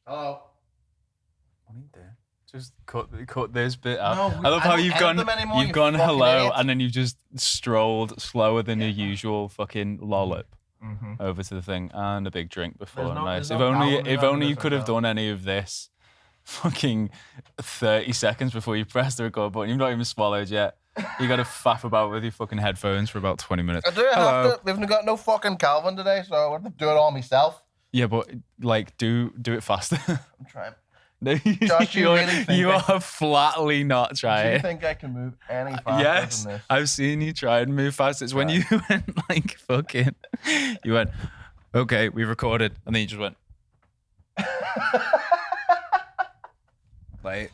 Hello. What are you doing? Just cut this bit out. No, I love how you've gone hello idiot. and then you've just strolled slower than your usual fucking lollop over to the thing and a big drink before. Nice. If only you could have done any of this fucking 30 seconds before you press the record button. You've not even swallowed yet. You got to faff about with your fucking headphones for about 20 minutes. I do have to. We haven't got no fucking Calvin today, so I have to do it all myself. Yeah, but like, do it faster. I'm trying. No, Josh, you really think you are flatly not Do trying. you think I can move any faster Yes, than this? I've seen you try and move fast. It's when you went like fucking. You went, okay, we recorded, and then you just went. Like,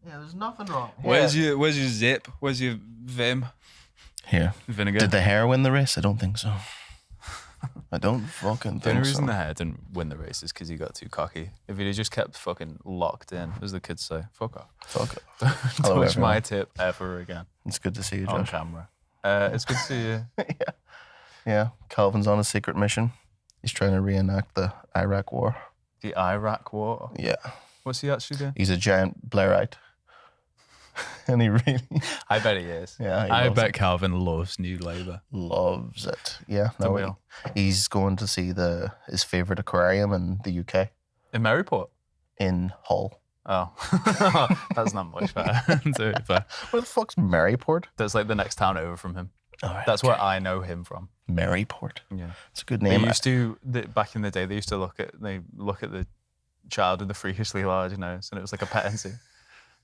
yeah, there's nothing wrong. Where's your zip? Where's your vim? Here. Vinegar. Did the hair win the race? I don't think so. I don't fucking think so. The only reason the hair didn't win the race is because he got too cocky. If he'd just kept fucking locked in, as the kids say, fuck off. Fuck it. Don't touch my tip ever again. It's good to see you, Josh. On camera. It's good to see you. Yeah. Calvin's on a secret mission. He's trying to reenact the Iraq War. The Iraq War? Yeah. What's he actually doing? He's a giant Blairite. And he really... I bet he is. Yeah, I bet Calvin loves New Labour. Loves it. Yeah. No, No, he's going to see his favourite aquarium in the UK. In Maryport? In Hull. Oh. That's not much better. Where the fuck's Maryport? That's like the next town over from him. All right, That's where I know him from. Maryport. Yeah. It's a good name. They used to, back in the day, they used to look at the child with the freakishly large nose, and it was like a petting.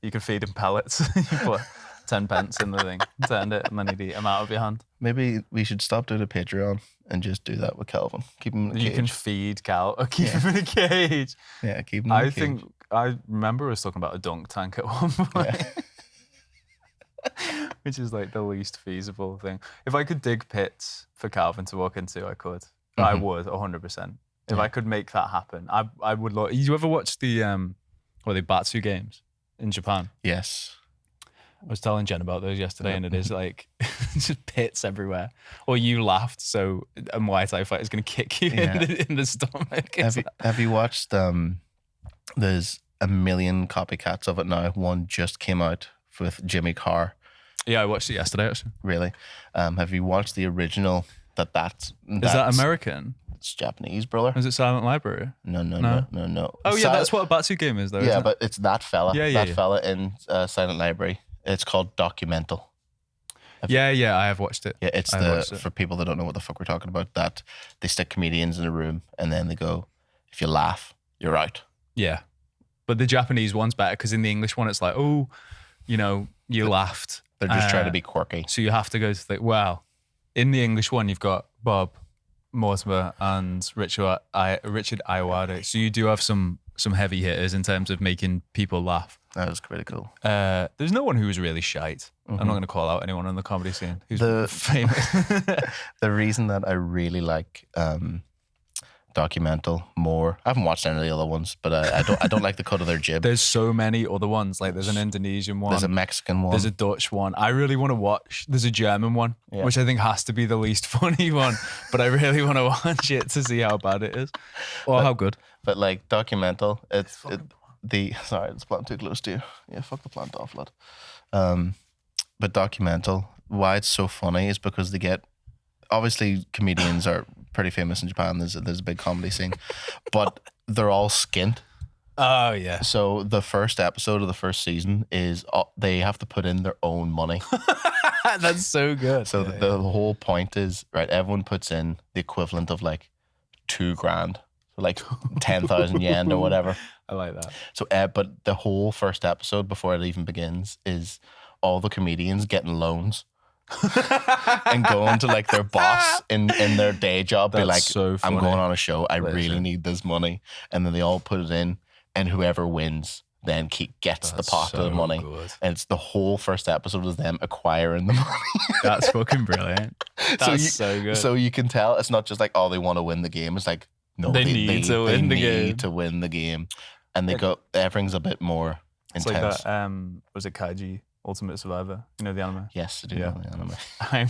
You could feed him pellets. You put 10 pence in the thing, turned it, and then he'd eat them out of your hand. Maybe we should stop doing a Patreon and just do that with Calvin. Keep him in a cage. You can feed Cal or keep him in a cage. Yeah, keep him in a cage. I remember us talking about a dunk tank at one point. Yeah. Which is like the least feasible thing. If I could dig pits for Calvin to walk into, I could. I would, 100%. If I could make that happen, I would love. Did you ever watch the Batsu games in Japan? Yes. I was telling Jen about those yesterday, and it is like just pits everywhere. Or you laughed, so a Muay Thai fighter is going to kick you in the stomach. Have you watched? There's a million copycats of it now. One just came out with Jimmy Carr. Yeah, I watched it yesterday, actually. Really? Have you watched the original? Is that American? It's Japanese, brother. Is it Silent Library? No. Oh, yeah, that's what a Batsu game is, though. Yeah, but it's that fella. Yeah, fella in Silent Library. It's called Documental. Yeah, I have watched it. Yeah, it's for people that don't know what the fuck we're talking about, that they stick comedians in a room and then they go, if you laugh, you're out. Yeah. But the Japanese one's better because in the English one, it's like, oh, you laughed. They're just trying to be quirky. So you have to go to in the English one, you've got Bob Mortimer and Richard Iowade. So you do have some heavy hitters in terms of making people laugh. That was pretty cool. There's no one who was really shite. I'm not going to call out anyone in the comedy scene who's famous. The reason that I really like Documental more, I haven't watched any of the other ones, but I don't like the cut of their jib. There's so many other ones. Like there's an Indonesian one. There's a Mexican one. There's a Dutch one. I really want to watch. There's a German one, which I think has to be the least funny one. But I really want to watch it to see how bad it is or how good. But like Documental, sorry, this plant too close to you. Yeah, fuck the plant off, lad. But Documental, why it's so funny is because they get, obviously comedians are pretty famous in Japan. There's a big comedy scene, but they're all skint. Oh yeah. So the first episode of the first season is they have to put in their own money. That's so good. So the whole point is, right, everyone puts in the equivalent of like $2,000, so like 10,000 yen or whatever. I like that. So, but the whole first episode before it even begins is all the comedians getting loans. And going to like their boss in their day job. That's be like, so funny. I'm going on a show, I really need this money. And then they all put it in, and whoever wins then gets the pot of the money. Good. And it's the whole first episode is them acquiring the money. That's fucking brilliant. That's so good. So you can tell it's not just like, oh, they want to win the game. It's like, no, they need to win the game. And everything's a bit more intense. It's like that, was it Kaiji Ultimate Survivor? You know the anime? Yes, I do know the anime. I'm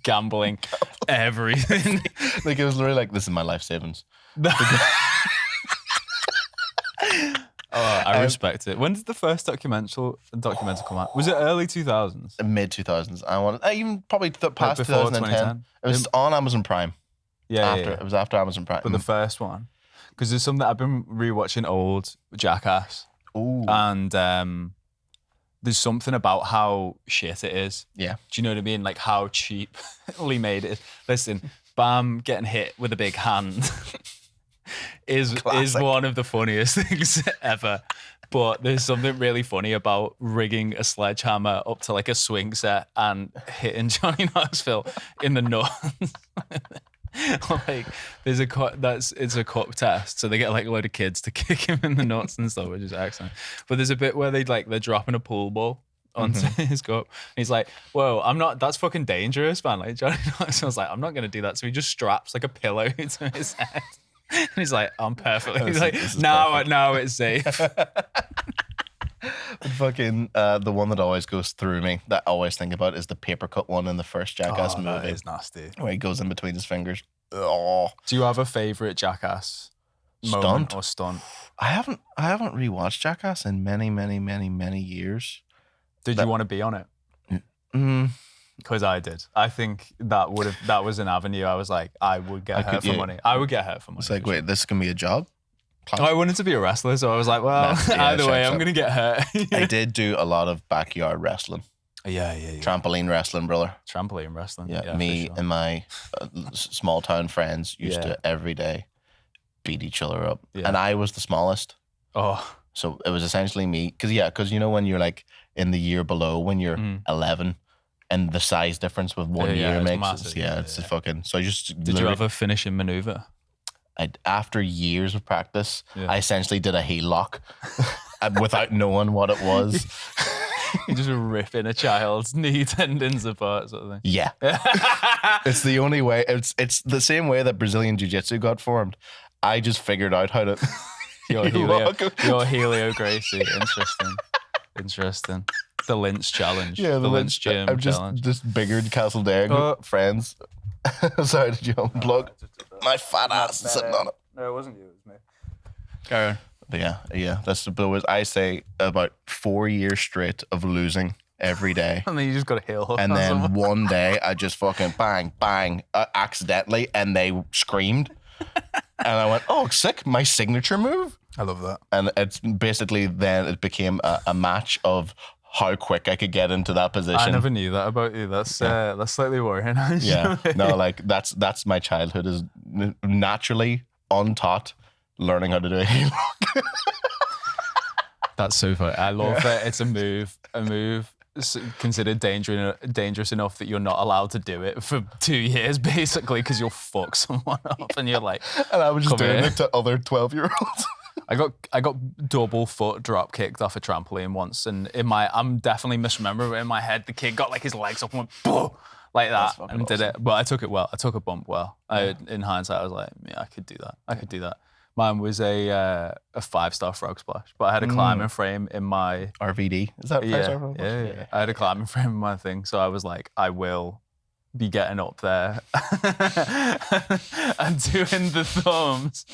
gambling everything. Like it was literally like, this is my life savings. I respect it. When did the first documental come out? Was it early 2000s? Mid 2000s. Even probably past before 2010. It was on Amazon Prime. Yeah, It was after Amazon Prime. But the first one, because there's something I've been rewatching old Jackass. Ooh. And there's something about how shit it is. Yeah. Do you know what I mean? Like how cheaply made it is. Listen, Bam getting hit with a big hand is one of the funniest things ever. But there's something really funny about rigging a sledgehammer up to like a swing set and hitting Johnny Knoxville in the nuts. Like there's it's a cup test, so they get like a load of kids to kick him in the nuts and stuff, which is excellent. But there's a bit where they're dropping a pool ball onto his cup. And he's like, "Whoa, that's fucking dangerous, man." Like Johnny Knoxville's like, "I'm not gonna do that." So he just straps like a pillow to his head, and he's like, "I'm perfectly." He's like, "Now it's safe." Fucking the one that always goes through me, that I always think about, is the paper cut one in the first Jackass movie. That is nasty. Where he goes in between his fingers. Oh. Do you have a favorite Jackass moment or stunt? I haven't rewatched Jackass in many, many, many, many years. Did you want to be on it? Because I did. I think that was an avenue. I was like, I would get hurt for money. I would get hurt for money. It's like, wait, this can be a job? I wanted to be a wrestler, so I was like, well, either way, I'm going to get hurt. I did do a lot of backyard wrestling. Yeah. Trampoline wrestling, brother. Trampoline wrestling. Yeah, me and my small town friends used to every day beat each other up. Yeah. And I was the smallest. Oh. So it was essentially me. Because you know when you're like in the year below, when you're 11, and the size difference with 1 year makes massive. It's fucking. So I just did you have a finishing maneuver? After years of practice, I essentially did a heel lock without knowing what it was. You just ripping a child's knee tendons apart, sort of thing. Yeah, it's the only way. It's the same way that Brazilian Jiu-Jitsu got formed. I just figured out how to. Your Helio Gracie. Interesting. The Lynch challenge. Yeah, the Lynch gym challenge. Just bigger Castle Dag friends. Sorry, did you unplug? My fat ass is sitting on it. No, it wasn't you. It was me. Carry on. But yeah. That's I say about 4 years straight of losing every day. And then you just got a heel. And then one day I just fucking bang, accidentally, and they screamed. And I went, oh, sick, my signature move. I love that. And it's basically then it became a match of how quick I could get into that position. I never knew that about you. That's slightly worrying. Yeah. No, like that's my childhood, is naturally untaught learning how to do a heel lock. That's so funny. I love that it's a move considered dangerous enough that you're not allowed to do it for 2 years, basically, because you'll fuck someone up, and you're like, and I was just doing it to other 12-year-olds. I got double foot drop kicked off a trampoline once, and I'm definitely misremembering, but in my head the kid got like his legs up and went boom, like that, and awesome. Did it. But I took it well. I took a bump well. In hindsight, I was like, yeah, I could do that. Mine was a 5-star frog splash, but I had a climbing frame in my RVD. Is that 5-star frog splash? Yeah. I had a climbing frame in my thing, so I was like, I will be getting up there and doing the thumbs,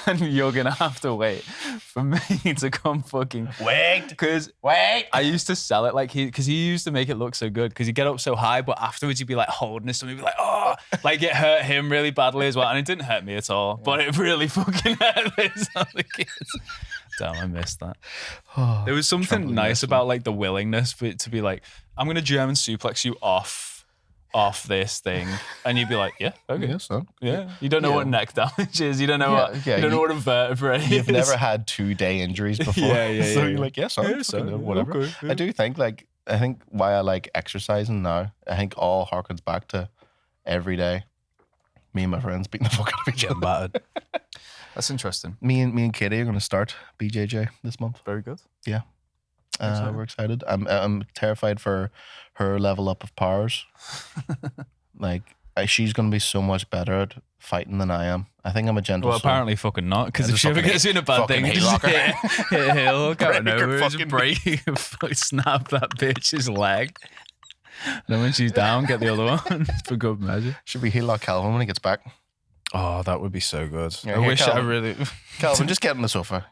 and you're gonna have to wait for me to come fucking wait. I used to sell it like because he used to make it look so good because he'd get up so high, but afterwards he'd be like holding his stomach, he'd be like, oh, like it hurt him really badly as well, and it didn't hurt me at all, but it really fucking hurt these other kids. Damn, I missed that. There was something nice about like the willingness for it to be like, I'm gonna German suplex you off this thing, and you'd be like, yeah, okay, yeah, son. Yeah. You don't know what neck damage is. You don't know what a vertebrae is. You've never had 2-day injuries before. So you're like, yes, whatever. Okay, yeah. I do think why I like exercising now, I think all harkens back to every day me and my friends beating the fuck out of each other. Battered. That's interesting. Me and Katie are going to start BJJ this month. Very good. Yeah. We're excited. I'm terrified for her level up of powers. She's going to be so much better at fighting than I am. I think I'm a gentle. Well, apparently fucking not, because if she ever gets in a bad thing, just hit a heel, go over, just break, snap that bitch's leg. And then when she's down, get the other one for good measure. Should be heel lock Calvin when he gets back. Oh, that would be so good. Yeah, I here, wish Calvin. I really. Calvin, just get on the sofa.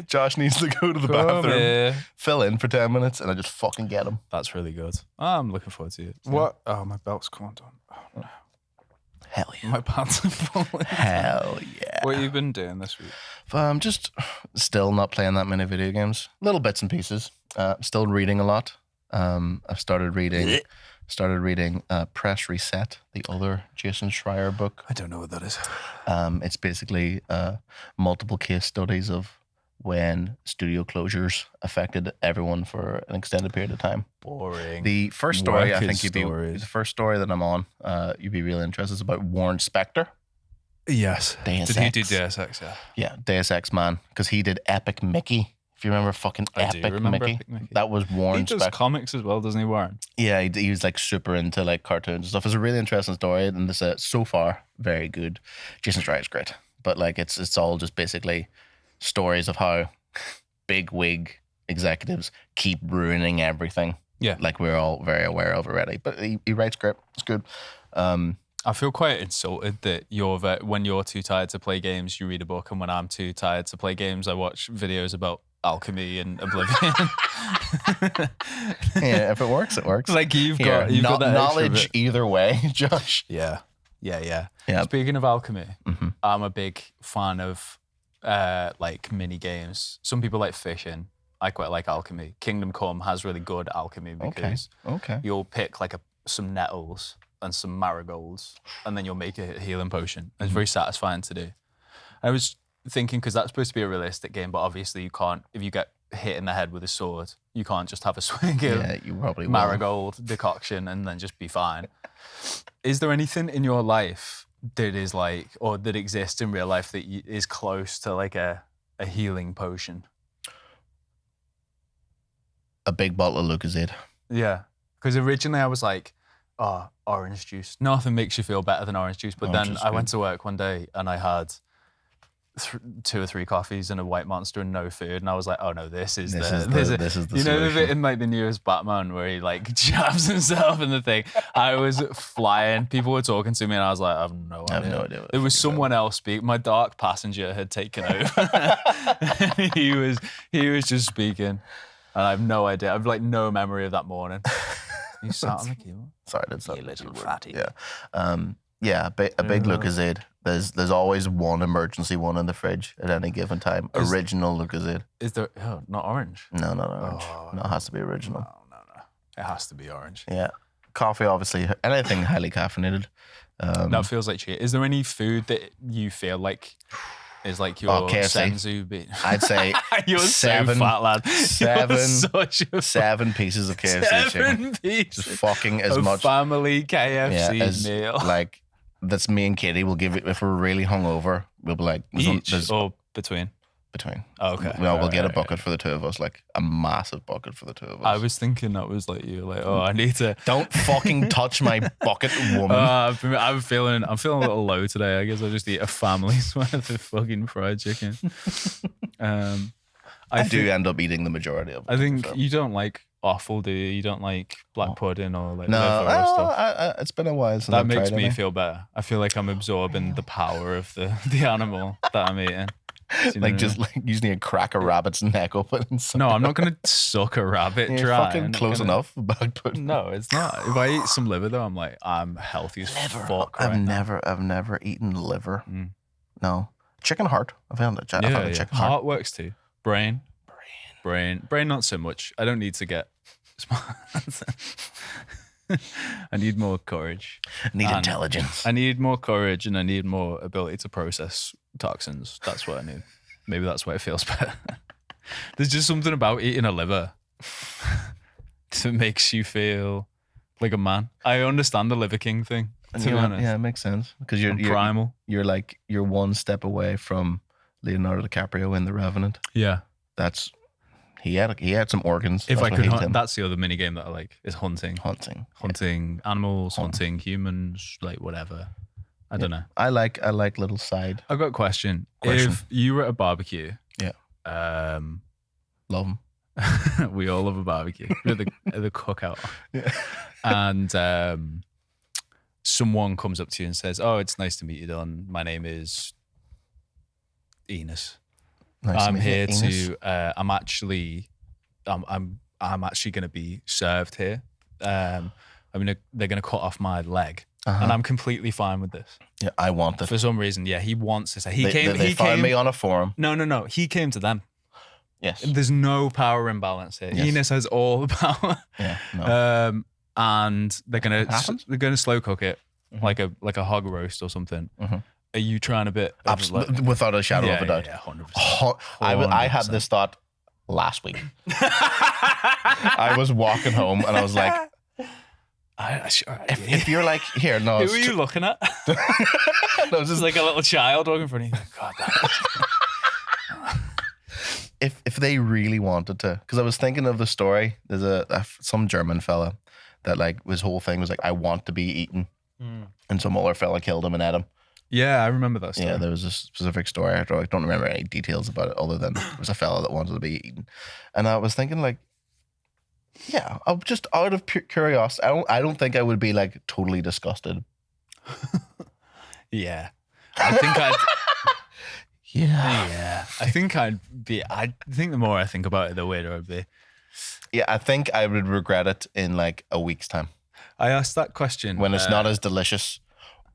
Josh needs to go to the bathroom. Yeah. Fill in for 10 minutes, and I just fucking get him. That's really good. I'm looking forward to it. What? Oh, my belt's come undone. Oh, no. Hell yeah. My pants are falling. Hell yeah. What have you been doing this week? Just still not playing that many video games. Little bits and pieces. Still reading a lot. I've started reading Press Reset, the other Jason Schreier book. I don't know what that is. It's basically multiple case studies of when studio closures affected everyone for an extended period of time. Boring. The first story, I think stories. the first story that I'm on, you'd be really interested, is about Warren Spector. Yes. Deus Did he Ex. do Deus Ex? Yeah. Yeah, Deus Ex Man, because he did Epic Mickey. If you remember fucking I do Epic remember Mickey. Epic Mickey. That was Warren He does Spector. comics as well, doesn't he, Warren? Yeah, he was like super into like cartoons and stuff. It's a really interesting story, and this so far very good. Jason Schreier's great, but like it's all just basically stories of how big wig executives keep ruining everything. Yeah. Like we're all very aware of already. But he writes great. It's good. I feel quite insulted that when you're too tired to play games, you read a book, and when I'm too tired to play games, I watch videos about alchemy and Oblivion. Yeah, if it works, it works. Like you've got that extra knowledge bit. either way, Josh. Yeah. Yeah. Speaking of alchemy, Mhm. I'm a big fan of like mini games. Some people like fishing. I quite like alchemy. Kingdom Come has really good alchemy because Okay. you'll pick like some nettles and some marigolds, and then you'll make a healing potion. It's very satisfying to do. I was thinking, because that's supposed to be a realistic game, but obviously you can't, if you get hit in the head with a sword, you can't just have a swig of Yeah, you probably will. marigold decoction and then just be fine. Is there anything in your life that is like, or that exists in real life that is close to like a healing potion? A big bottle of Lucozade. Yeah. Because originally I was like, oh, orange juice. Nothing makes you feel better than orange juice. But Orange then is I good. went to work one day and I had 2 or 3 coffees and a white monster and no food. And I was like, oh no, this is the you know the bit in like the newest Batman where he like jabs himself in the thing. I was flying. People were talking to me and I was like, I have no idea. I have no idea what There was someone else speak. My dark passenger had taken over. he was just speaking. And I have no idea. I have like no memory of that morning. You sat on the keyboard. Sorry, that's You little fatty. Yeah. A big Lucozade. There's always one emergency one in the fridge at any given time. Original Lucozade. Is there? Oh, not orange. No, not orange. Oh. No, it has to be original. No. It has to be orange. Yeah. Coffee, obviously. Anything highly caffeinated. That feels like cheat. Is there any food that you feel like is like your KFC. senzu beat? I'd say You're so fat, lad. You're such a 7 pieces of KFC chicken. 7 pieces. Just fucking as a much. family KFC as, meal. Like, that's me and Katie. We'll give it, if we're really hungover, we'll be like, Each or between? Between. Oh, okay. We'll get a bucket for the 2 of us, like a massive bucket for the 2 of us. I was thinking that was like you, like, oh, I need to. Don't fucking touch my bucket, woman. I'm feeling a little low today. I guess I'll just eat a family's worth of fucking fried chicken. I do end up eating the majority of it. I think you don't like offal, do you? You don't like black pudding or like no, liver or stuff. it's been a while since That I've makes tried me any. feel better. I feel like I'm absorbing the power of the animal that I'm eating. Do you know Like what I just mean? like you just need to crack a rabbit's neck open. And suck No, it I'm not up. gonna suck a rabbit You're dry. fucking I'm not close gonna- enough about putting. No, it's not. If I eat some liver though, I'm like, I'm healthy as fuck. I've right now. never eaten liver. Mm. No, chicken heart. I've had a chicken heart. Heart works too. Brain, not so much. I don't need to get smart. I need more courage. Need And intelligence. I need more courage and I need more ability to process toxins. That's what I need. Maybe that's why it feels better. There's just something about eating a liver that makes you feel like a man. I understand the Liver King thing, to be honest. Yeah, it makes sense because I'm primal. You're like you're one step away from Leonardo DiCaprio in The Revenant. Yeah. That's he had some organs. If That's I what could he hunt, did. that's the other mini game that I like is hunting. Hunting animals, hunting humans, like whatever. I don't know. I like little side. I've got a question. Question. If you were at a barbecue, Yeah. Love them. we all love a barbecue. We're the cookout. Yeah. And someone comes up to you and says, "Oh, it's nice to meet you, Don. My name is Enos. I'm here to. I'm actually going to be served here. They're going to cut off my leg, and I'm completely fine with this. Yeah, I want it. For some reason, yeah, he wants this. They found me on a forum. No. He came to them. Yes. There's no power imbalance here. Yes. Enos has all the power. Yeah. No. And they're gonna slow cook it like a hog roast or something. Are you trying a bit? Without a shadow of a doubt. Yeah, 100%. I had this thought last week. I was walking home and I was like, if you're like, here, no. Who are you looking at? No, just like a little child walking in front of you. God, if they really wanted to, because I was thinking of the story. There's some German fella that like his whole thing was like, I want to be eaten, and some other fella killed him and ate him. Yeah, I remember that story. Yeah, there was a specific story. I don't remember any details about it other than it was a fella that wanted to be eaten. And I was thinking like, yeah, I'll just out of pure curiosity, I don't think I would be like totally disgusted. Yeah. I think I'd Yeah. I think the more I think about it, the weirder I'd be. Yeah, I think I would regret it in like a week's time. I asked that question. When it's not as delicious.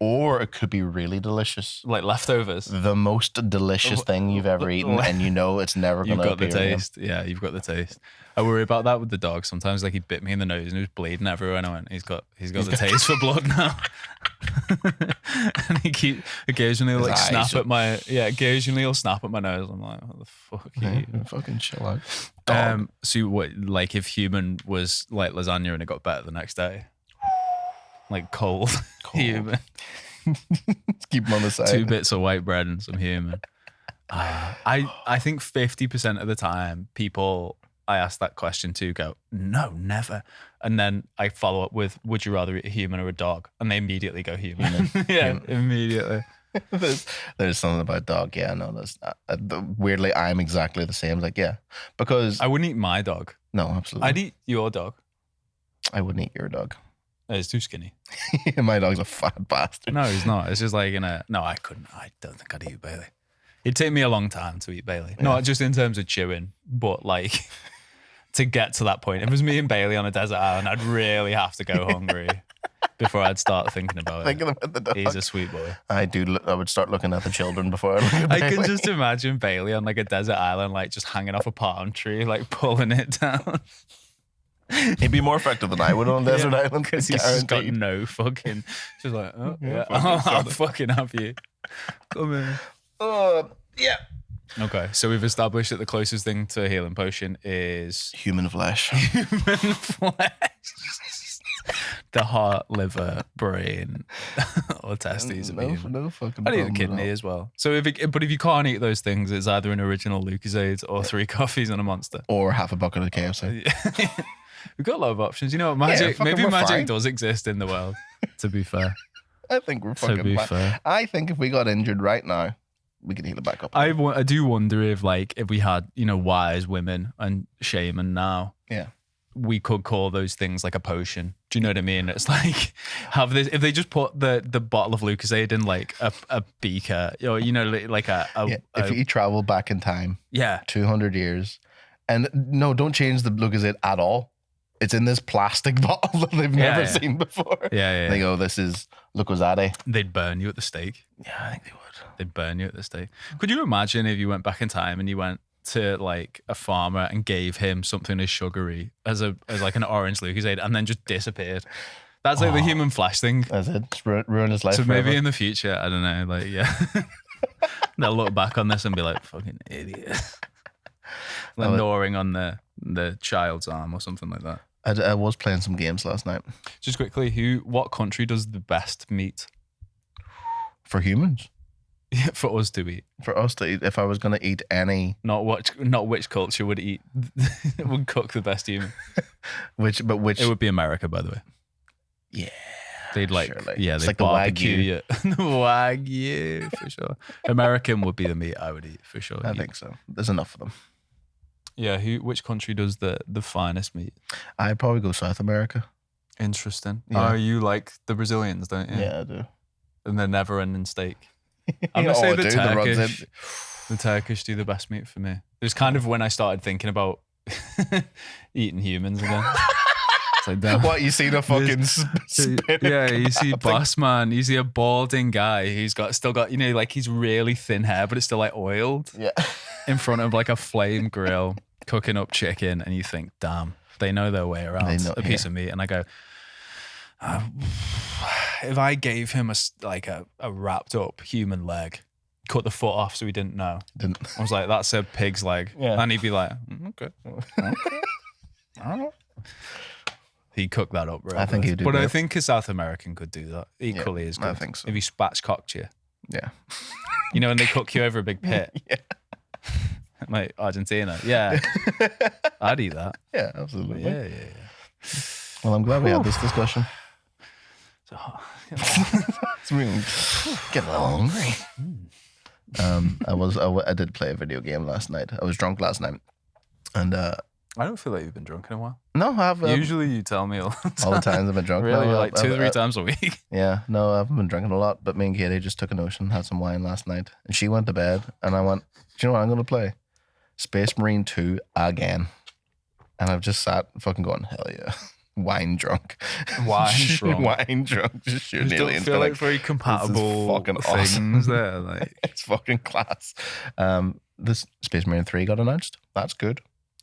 Or it could be really delicious. Like leftovers. The most delicious thing you've ever eaten, and you know it's never going to appear You've got the taste. Yeah, you've got the taste. I worry about that with the dog. Sometimes like he bit me in the nose and he was bleeding everywhere, and I went, he's got the taste for blood now. And he occasionally like occasionally he'll snap at my nose. I'm like, what the fuck are you? Fucking chill out. Dog. So what, like if human was like lasagna and it got better the next day? Like cold. Human. Keep them on the side. 2 bits of white bread and some human. I think 50% of the time people I ask that question to go, no, never. And then I follow up with, would you rather eat a human or a dog? And they immediately go human. Immediately. There's something about dog. Yeah, no, that's not. Weirdly, I'm exactly the same. Like, yeah, because I wouldn't eat my dog. No, absolutely. I'd eat your dog. I wouldn't eat your dog. He's too skinny. My dog's a fat bastard. No, he's not. It's just like no, I couldn't. I don't think I'd eat Bailey. It'd take me a long time to eat Bailey. Yeah. Not just in terms of chewing, but like to get to that point. If it was me and Bailey on a desert island, I'd really have to go hungry before I'd start thinking about the dog. He's a sweet boy. I would start looking at the children before I look at Bailey. I can just imagine Bailey on like a desert island, like just hanging off a palm tree, like pulling it down. He'd be more effective than I would on a desert island. Because he's just got no fucking. Just like, oh, yeah, I'll fucking have you. Come here. Yeah. Okay, so we've established that the closest thing to a healing potion is human flesh. Human flesh. The heart, liver, brain, or testes. No fucking. I'd eat the kidney as well. So if you can't eat those things, it's either an original Lucozade or 3 coffees and a Monster, or half a bucket of KFC. We've got a lot of options. You know what? Magic. Yeah, maybe magic fine. does exist in the world. To be fair, I think we're fucking fine. I think if we got injured right now, we could heal it back up. I do wonder if we had wise women and shaman now. Yeah. We could call those things like a potion. Do you know what I mean? It's like have this. If they just put the bottle of Lucozade in like a beaker, like if you travel back in time, 200 years, and no, don't change the Lucozade at all. It's in this plastic bottle that they've never seen before. Yeah. They go, this is Lucozade. They'd burn you at the stake. Yeah, I think they would. They'd burn you at the stake. Could you imagine if you went back in time and you went to like a farmer and gave him something as sugary as like an orange Lucozade and then just disappeared? That's like the human flesh thing. That's it. Just ruin his life. So forever. maybe in the future, I don't know, like they'll look back on this and be like, fucking idiot. Like gnawing on the child's arm or something like that. I was playing some games last night. Just quickly, what country does the best meat? For humans? Yeah, for us to eat. For us to eat, if I was going to eat any... Not which culture would eat, would cook the best human. Which? It would be America, by the way. Yeah. They'd surely. They'd like barbecue you. The Wagyu, for sure. American would be the meat I would eat, for sure. I think so. There's enough of them. Yeah, which country does the finest meat? I'd probably go South America. Interesting. Yeah. Oh, you like the Brazilians, don't you? Yeah, I do. And the never-ending steak. I'm gonna say Oh, the dude, the runs Turkish. in. The Turkish do the best meat for me. It was kind of when I started thinking about eating humans again. It's like, damn. What, you see the fucking spinning Yeah, you see crab boss man, you see a balding guy. He's still got, you know, like he's really thin hair, but it's still like oiled. Yeah. In front of like a flame grill, cooking up chicken, and you think, damn, they know their way around a piece of meat. And I go, if I gave him a wrapped up human leg, cut the foot off so he didn't know. I was like, that's a pig's leg. Yeah. And he'd be like, okay. He'd cook that up, right? I think he'd do But that. I think a South American could do that equally as good. I think so. If he spatchcocked you. Yeah. You know, when they cook you over a big pit. Yeah. Like Argentina. Yeah. I'd eat that. Yeah, absolutely. Yeah. Well, I'm glad we had this discussion. So, It's really getting a little hungry. I did play a video game last night. I was drunk last night, and I don't feel like you've been drunk in a while. no, I have Usually you tell me all the time. all the times I've been drunk. Really? No, You're like 2 or 3 times a week? Yeah, no, I haven't been drinking a lot. But me and Katie just took a notion, had some wine last night, and she went to bed, and I went, do you know what I'm going to play? Space Marine 2 again. And I've just sat fucking going, hell yeah. Wine drunk. Wine drunk. Wine drunk. Just shooting You don't aliens. feel But, like very compatible fucking things awesome. there. Like, it's fucking class. This Space Marine 3 got announced. That's good.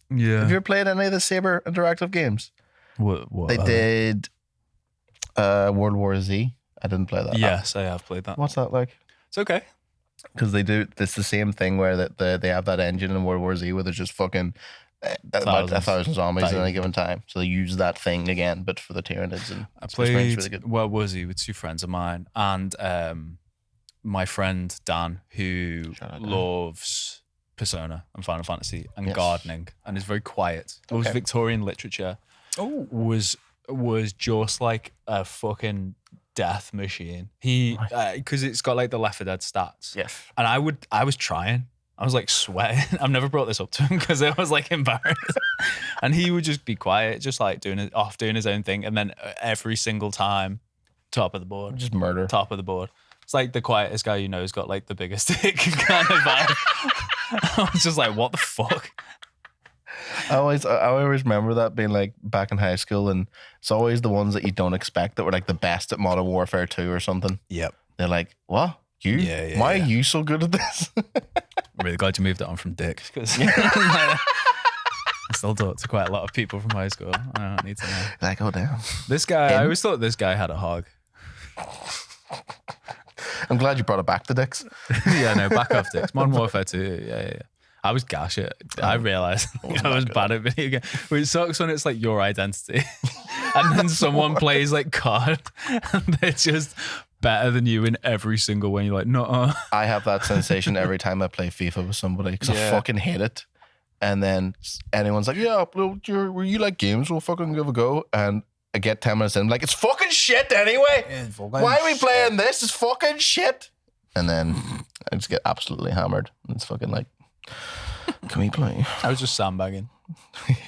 yeah. Have you ever played any of the Saber interactive games? What They did World War Z. I didn't play that. Yes, I have played that. What's that like? It's okay. Because they do, it's the same thing where they have that engine in World War Z where there's just fucking about 1,000 zombies at any given time. So they use that thing again, but for the Tyranids. And I Space Marine's played really good. World War Z with 2 friends of mine and my friend Dan, who Shout out Dan. loves Persona and Final Fantasy and Yes. gardening and is very quiet. Loves Okay. Victorian literature. Oh, Was just like a fucking death machine. He because it's got like the Left 4 Dead stats. yes. And I was trying. I was like sweating. I've never brought this up to him because I was like embarrassed. And he would just be quiet, just like doing his own thing. And then every single time, top of the board, Just murder. top of the board. It's like the quietest guy you know has got like the biggest dick kind of vibe. I was just like, what the fuck? I always remember that being like back in high school, and it's always the ones that you don't expect that were like the best at Modern Warfare 2 or something. Yep. They're like, what? You? Yeah, Why yeah. are you so good at this? I'm really glad you moved it on from dicks because I still talk to quite a lot of people from high school. I don't need to know. Like, oh damn. This guy, I always thought this guy had a hog. I'm glad you brought it back to dicks. Yeah, no, back off dicks. Modern Warfare 2, yeah. I was gash it. I realised I was bad at video games. It sucks when it's like your identity. And then someone plays like COD and they're just better than you in every single one. You're like, no. I have that sensation every time I play FIFA with somebody because I Yeah. fucking hate it. And then anyone's like, yeah, well, you like games, we'll fucking give a go. And I get 10 minutes in, I'm like, it's fucking shit anyway. Why are we playing this? It's fucking shit. And then I just get absolutely hammered. And it's fucking like, can we play? I was just sandbagging.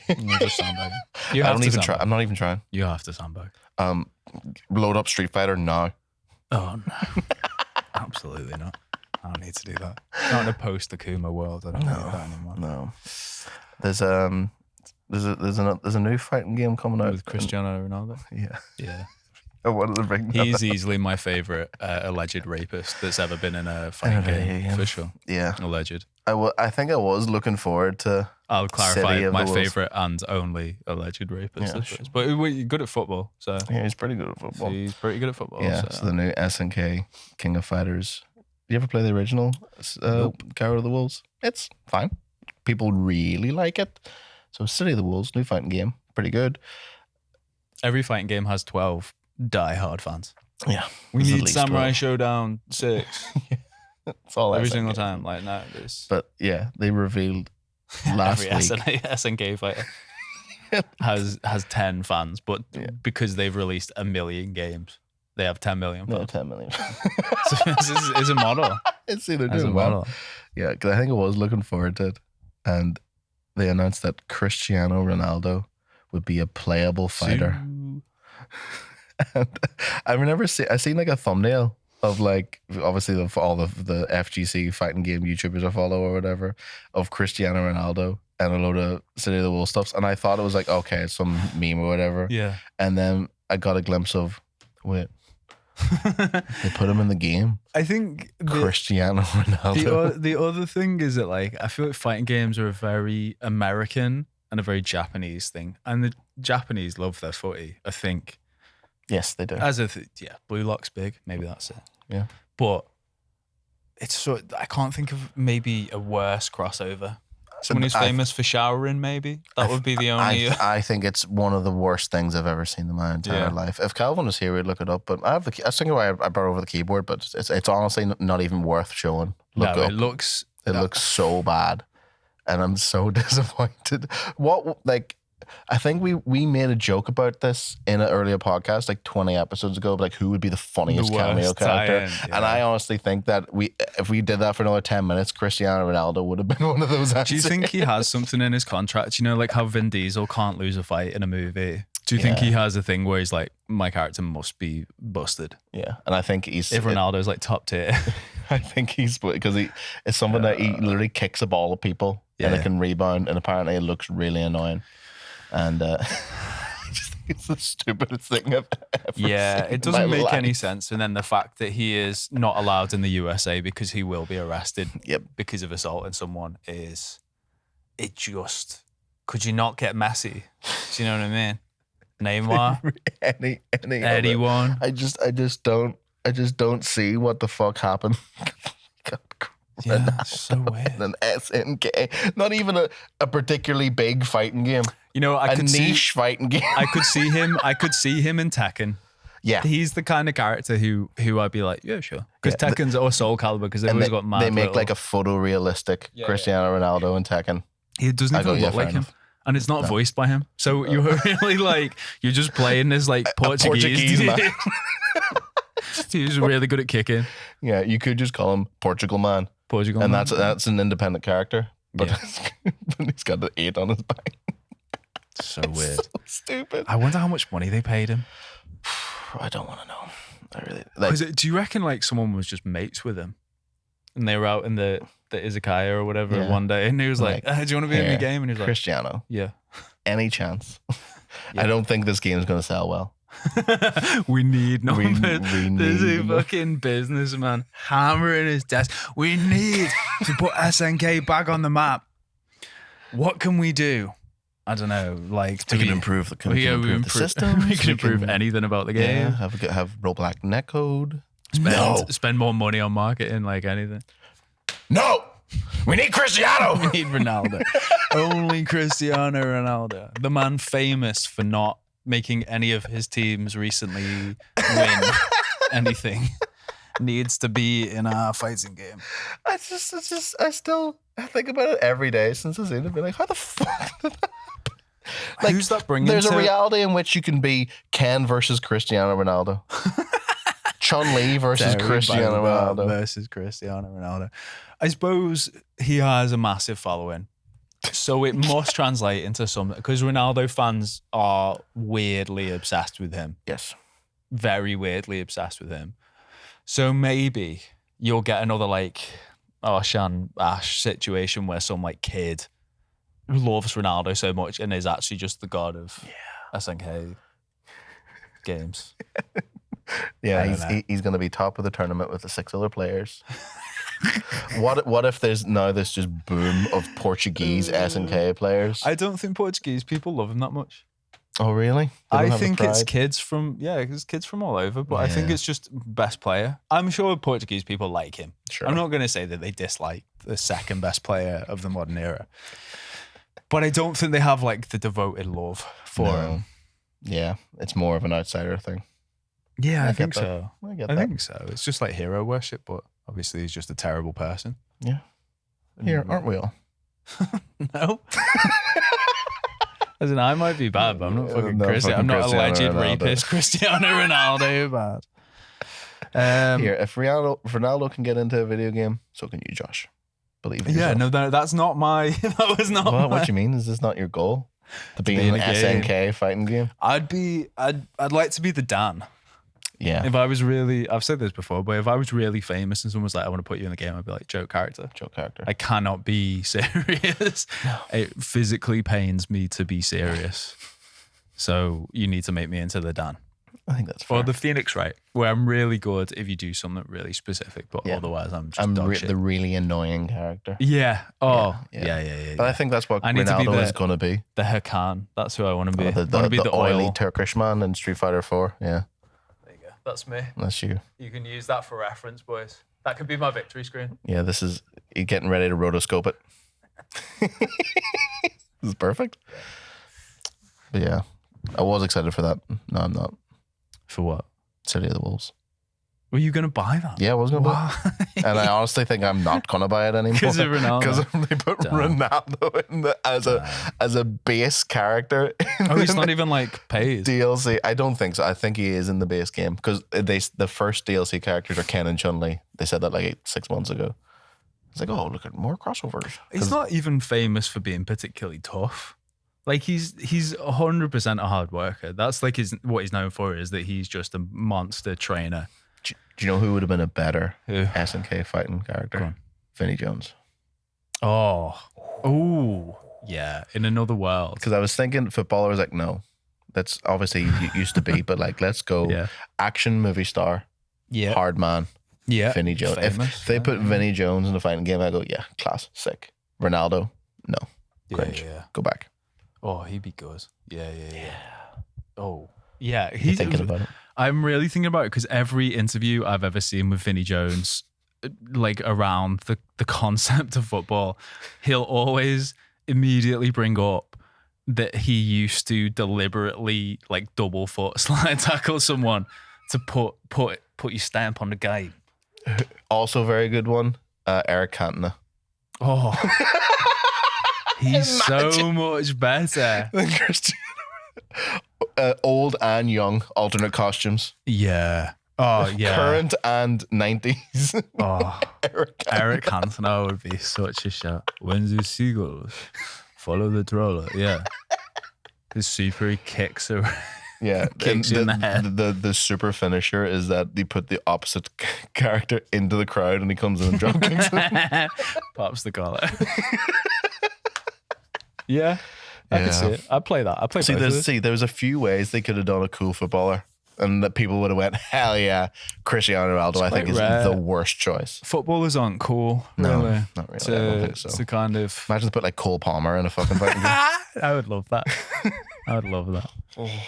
I'm just sandbagging. You I have don't to even try. sandbag. I'm not even trying. You have to sandbag. Load up Street Fighter now. Oh, no. Absolutely not. I don't need to do that. Not in a post-Akuma world. I don't need that anymore. No. There's a new fighting game coming out With Cristiano Ronaldo? Yeah. Yeah. I wanted to bring that up. He's easily my favourite alleged rapist that's ever been in a fighting In a video game, game. for sure. Yeah. Alleged. I think I was looking forward to. I'll clarify City of my the Wolves. favourite and only alleged rapist. Yeah, of course. But you're good at football, so Yeah, he's pretty good at football. he's pretty good at football. Yeah, so the new SNK King of Fighters. You ever play the original Coward of the Wolves? It's fine. People really like it. So City of the Wolves, new fighting game, pretty good. Every fighting game has 12 die-hard fans. Yeah, We there's at need least Samurai 12. Showdown 6 It's all every SNK. single time. Like, no, this But yeah, they revealed last every week. SNK fighter has 10 fans, but because they've released 1 million games, they have 10 million No, fans. 10 million. So it's a model. It's either As a doing well. model. Yeah, because I think I was looking forward to it. And they announced that Cristiano Ronaldo would be a playable fighter. And I remember I seen like a thumbnail of like obviously all the FGC fighting game YouTubers I follow or whatever of Cristiano Ronaldo and a load of City of the Wolves stuffs, and I thought it was like, okay, it's some meme or whatever. Yeah. And then I got a glimpse of they put him in the game. I think Cristiano Ronaldo. The other thing is that like I feel like fighting games are a very American and a very Japanese thing, and the Japanese love their footy, I think. Yes, they do. Blue Lock's big. Maybe that's it. Yeah. But it's I can't think of maybe a worse crossover. Someone who's famous for showering, maybe. That would be the only... I think it's one of the worst things I've ever seen in my entire life. If Calvin was here, we'd look it up. But I was thinking why I brought over the keyboard, but it's honestly not even worth showing. It looks so bad. And I'm so disappointed. I think we made a joke about this in an earlier podcast, like 20 episodes ago, like who would be the funniest cameo character. Yeah. And I honestly think that if we did that for another 10 minutes, Cristiano Ronaldo would have been one of those answers. Do you think he has something in his contract? You know, like how Vin Diesel can't lose a fight in a movie. Do you think he has a thing where he's like, my character must be busted? Yeah. And I think if Ronaldo's like top tier. I think he's, because it's something that he literally kicks a ball at people and it can rebound, and apparently it looks really annoying. And I just think it's the stupidest thing I've ever seen. It doesn't make any sense. And then the fact that he is not allowed in the USA because he will be arrested because of assaulting someone could you not get Messi? Do you know what I mean? Neymar? anyone? I just don't see what the fuck happened. Yeah, so weird. An SNK, not even a particularly big fighting game. You know, a niche fighting game. I could see him in Tekken. Yeah, he's the kind of character who I'd be like, yeah, sure. Because Tekken's or Soul Calibur, because they've always got mad. They make like a photorealistic Cristiano Ronaldo in Tekken. He doesn't even look like him. And it's not voiced by him. So you're really like, you're just playing this like Portuguese man. He's really good at kicking. Yeah, you could just call him Portugal Man. And that's an independent character. But, but he's got the 8 on his back. So weird. So stupid. I wonder how much money they paid him. I don't want to know. I really do you reckon like someone was just mates with him? And they were out in the izakaya or whatever one day, and he was like, do you want to be in the game? And he was like, Cristiano. Yeah. Any chance? I don't think this game is going to sell well. We need numbers. There's a fucking businessman hammering his desk. We need to put SNK back on the map. What can we do? I don't know. Like, we can improve the system. We can improve anything about the game. Yeah, have rollback netcode. Spend more money on marketing, like anything. No, we need Cristiano. We need Ronaldo. Only Cristiano Ronaldo, the man famous for not making any of his teams recently win anything, needs to be in a fighting game. I think about it every day since I've seen it. Be like, how the fuck did that happen? Like, who's that bringing? There's a reality in which you can be Ken versus Cristiano Ronaldo. Chun-Li versus Cristiano Ronaldo. Versus Cristiano Ronaldo. I suppose he has a massive following. So it must translate into something, because Ronaldo fans are weirdly obsessed with him. Yes. Very weirdly obsessed with him. So maybe you'll get another like Shan Ash situation where some like kid loves Ronaldo so much and is actually just the god of SNK games. Yeah, he's going to be top of the tournament with the 6 other players. What if there's now this just boom of Portuguese SNK players? I don't think Portuguese people love him that much. Oh, really? I think it's kids from all over, but I think it's just best player. I'm sure Portuguese people like him. Sure. I'm not going to say that they dislike the second best player of the modern era, but I don't think they have like the devoted love for him. Yeah, it's more of an outsider thing. Yeah, I think so. I think so. It's just like hero worship, but obviously he's just a terrible person. Yeah. Here, aren't we all? No. As in, I might be bad, but I'm not fucking Cristiano. I'm not alleged rapist Cristiano Ronaldo bad. Here, if Ronaldo can get into a video game, so can you, Josh. Believe in yourself. No, that's not my. That was not. What do you mean? Is this not your goal? To be in an SNK fighting game. I'd like to be the Dan. Yeah. If I was really, I've said this before, but if I was really famous and someone was like, I want to put you in the game, I'd be like, joke character. I cannot be serious. No. It physically pains me to be serious. So you need to make me into the Dan. I think that's fair. Or the Phoenix, right? Where I'm really good if you do something really specific, but otherwise I'm just dog shit. The really annoying character. Yeah. Oh, yeah. But I think that's what Ronaldo is going to be. The Hakan. That's who I want to be. I want to be the oily Turkish man in Street Fighter 4. Yeah. That's me. That's you. You can use that for reference, boys. That could be my victory screen. Yeah, this is you getting ready to rotoscope it. This is perfect. But yeah, I was excited for that. No, I'm not. For what? City of the Wolves. Were you going to buy that? Yeah, I was going to buy it. And I honestly think I'm not going to buy it anymore. Because of Ronaldo. Because they put Ronaldo in as a base character. Oh, he's not even like paid. DLC. I don't think so. I think he is in the base game. Because the first DLC characters are Ken and Chun-Li. They said that like 6 months ago. It's like, oh, look at more crossovers. He's not even famous for being particularly tough. Like he's 100% a hard worker. That's like what he's known for is that he's just a monster trainer. Do you know who would have been a better SNK fighting character? Vinnie Jones. Oh, yeah. In another world. Because I was thinking footballer was like, no, that's obviously used to be, but like, let's go action movie star, hard man, Vinnie Jones. If they put Vinnie Jones in the fighting game, I go, yeah, class, sick. Ronaldo, no, cringe, go back. Oh, he'd be good. Yeah. Oh, yeah. He's thinking about it. I'm really thinking about it because every interview I've ever seen with Vinnie Jones, like around the concept of football, he'll always immediately bring up that he used to deliberately like double foot slide tackle someone to put your stamp on the game. Also, very good one, Eric Cantona. Oh, he's so much better than Cristiano. Old and young, alternate costumes. Yeah. Oh, yeah. Current and 90s. Oh, Eric Cantona would be such a shot. When the seagulls follow the troller. Yeah. His super, he kicks her. Yeah. Kicks you in the head. The super finisher is that they put the opposite character into the crowd and he comes in and drop kicks him. Pops the collar. Yeah. I can see it. I'd play that. There was a few ways they could have done a cool footballer and that people would have went, hell yeah, Cristiano Ronaldo, I think, is the worst choice. Footballers aren't cool, no, really. Not really. I don't think so. It's a kind of... Imagine to put like Cole Palmer in a fucking fighting game. I would love that. I would love that. I